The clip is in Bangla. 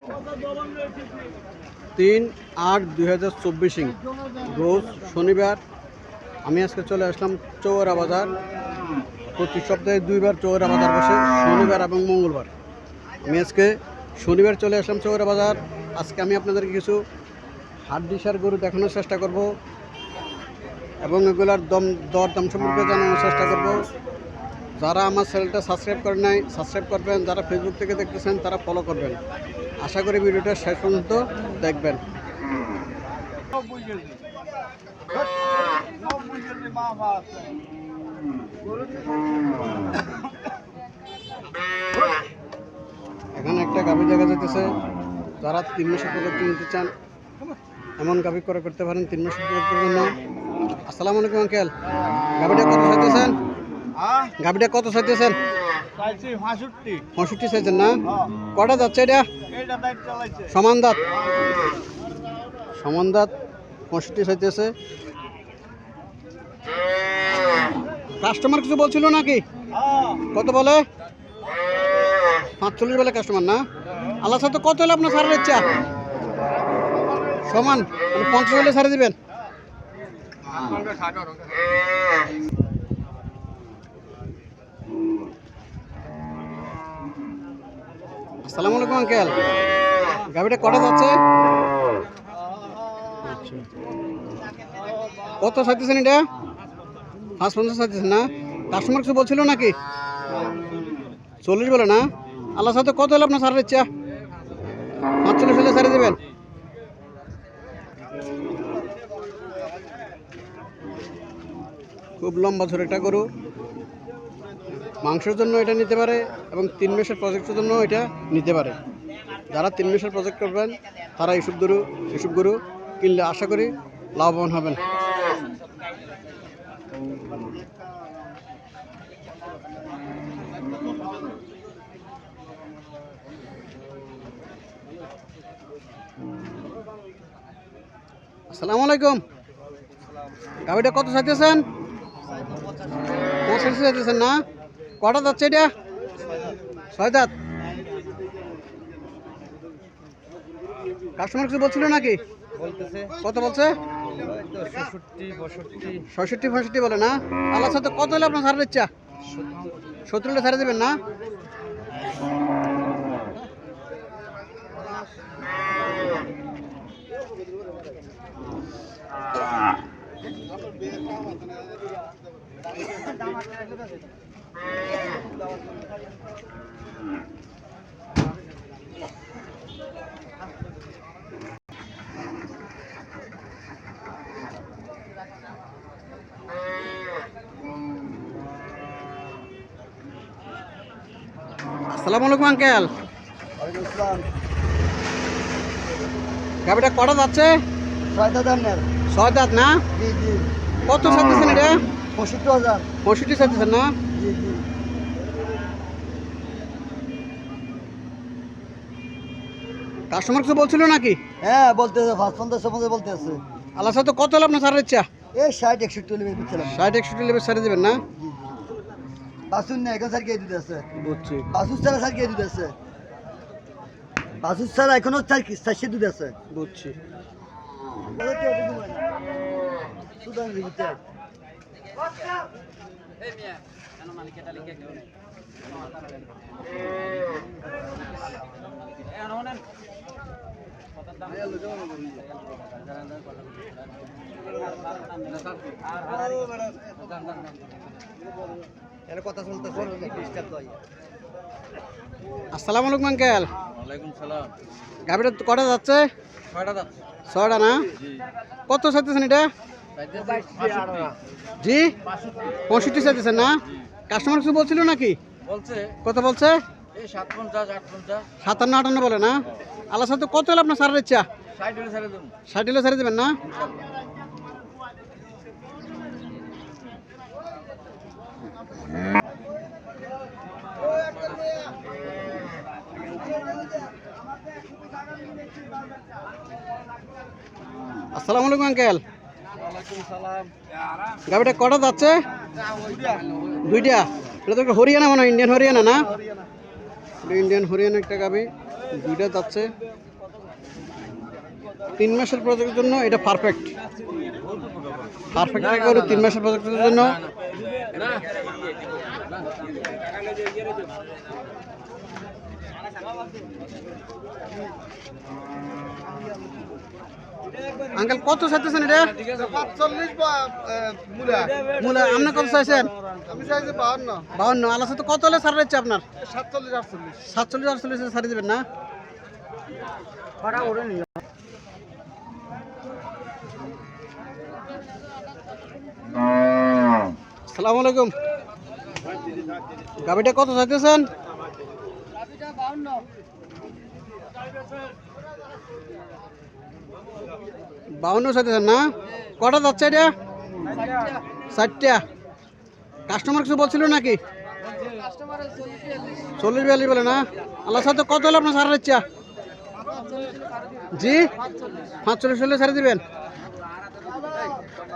3/8/2024 রোজ শনিবার। আমি আজকে চলে আসলাম চৌরা বাজার। প্রতি সপ্তাহে 2 বার চৌরা বাজার বসে, শনিবার এবং মঙ্গলবার। আমি আজকে শনিবার চলে আসলাম চৌরা বাজার। আজকে আমি আপনাদেরকে কিছু হাড্ডিসার গরু দেখানোর চেষ্টা করব এবং এগুলার দরদাম সম্পর্কে জানানোর চেষ্টা করব। যারা আমার চ্যানেলটা সাবস্ক্রাইব করেন নাই, সাবস্ক্রাইব করবেন। যারা ফেসবুক থেকে দেখতেছেন তারা ফলো করবেন। আশা করি ভিডিওটা শেষ পর্যন্ত দেখবেন। এখানে একটা গাভী দেখা যাইতেছে। যারা 3 মাসের প্রজেক্ট নিতে চান এমন গাভী করে করতে পারেন 3 মাসের প্রজেক্টের জন্য। আসসালামু আলাইকুম আঙ্কেল, গাভীটা কত চাইতেছেন? গাভীটা কত চাইতেছেন? 65 চাইছেন না? কটা যাচ্ছে এটা? সমান দাঁত। সমান দাঁত 65 চাইতেছে। কাস্টমার কিছু বলছিল নাকি? কত বলে? 45 বলে কাস্টমার না? আল্লাহ সাথে কত হলে আপনার ছাড়ার ইচ্ছা? সমান মানে 50 হলে ছাড়ে দিবেন। আসসালামু আলাইকুম আঙ্কেল, গাভীটা কটা যাচ্ছে? কত চাইতেছেন এটা? 550 চাইতেছেন না? কাস্টমার কিছু বলছিল নাকি? 40 বলে না? আল্লাহ সাথে কত হলে আপনার ছাড়ার ইচ্ছা? 45 হলে ছাড়ে দেবেন। খুব লম্বা ঝোর এটা গরু। মাংসের জন্য এটা নিতে পারে এবং 3 মাসের প্রজেক্টের জন্য এটা নিতে পারে। যারা 3 মাসের প্রজেক্ট করবেন তারা এসব গরু কিনলে আশা করি লাভবান হবেন। আসসালামু আলাইকুম, গাভীটা কত চাইতেছেন? 65 চাইতেছেন না? কটা যাচ্ছে এটা? 6 দাঁত। কাস্টমার কিছু বলছিল নাকি? কত বলছে? 65 বলে না? আল্লাহর সাথে কত হলে আপনার ছাড়ার ইচ্ছা? 70 হলে ছাড়ে দেবেন না? আসসালামু আলাইকুম আঙ্কেল, গাভীটা কটা যাচ্ছে? 6 দাঁত না? কত চাইতেছেন এটা? 65 চাইতেছেন না? কাস্টমার কিছু বলছিল নাকি? হ্যাঁ বলতেছে 550 বলতেছে। আল্লাহ সাথে কত হলে আপনার ছাড়ার ইচ্ছা? এই 60-61 লেবে দিচ্ছিলাম। 60-61 লেবে ছাড়ে দেবেন না? বাসুন না এখন স্যার কে দিতেছে? বুঝছি। বাসুর ছাড়া স্যার কে দিতেছে? বাসুর ছাড়া এখনো স্যার কি স্যার দিতেছে? বুঝছি। সুদান দিতে এই মিয়া কেন মালিক এটা লিখে দিও না? এই আনোনেন কত দাম আলো যাও না বলি এর কথা শুনতেছে ডিস্টার্ব হয়। আসসালামু আলাইকুম আঙ্কেল। ওয়ালাইকুম সালাম। গাভীটা কটা যাচ্ছে? 6টা দাম। 6টা না? কত চাইতেছেন এটা? জি 65 চাইতেছেন না? কাস্টমার কিছু বলছিল নাকি? বলছে। কত বলছে? এই 57-58 57-58 বলে না? আল্লাহর সাথে কত হলে আপনার ছাড়ার ইচ্ছা? 60 হলে ছেড়ে দেব। 60 হলে ছেড়ে দেবেন না? আসসালামু আলাইকুম আঙ্কেল। গাড়িটা কটা যাচ্ছে? দুইটা। এটা তো একটা হরিয়ানা মনে হয়, ইন্ডিয়ান হরিয়ানা না? ইন্ডিয়ান হরিয়ানা একটা গাবি, দুইটা যাচ্ছে। 3 মাসের প্রজেক্টের জন্য এটা পারফেক্ট। পারফেক্ট গরু 3 মাসের প্রজেক্টের জন্য। আঙ্কেল কত চাইতেছেন এটা? 45 মুলা মূলা আপনি কত চাইছেন? আমি চাইছি 52 52। আলাদা তো কত হলে ছাড় দিচ্ছে আপনার? 47 48 47 48 ছাড়ি দেবেন না? ভাড়া ওরে নিও। আসসালামু আলাইকুম। গাবিটা কত চাইতেছেন? 52 চাইতেছেন না? কটা যাচ্ছে এটা? 4টা। কাস্টমার কিছু বলছিল নাকি? 40 42 বলে না? আল্লাহ সাথে কত হলে আপনার ছাড়ার ইচ্ছা? জি 45 হলে ছাড়ে দিবেন।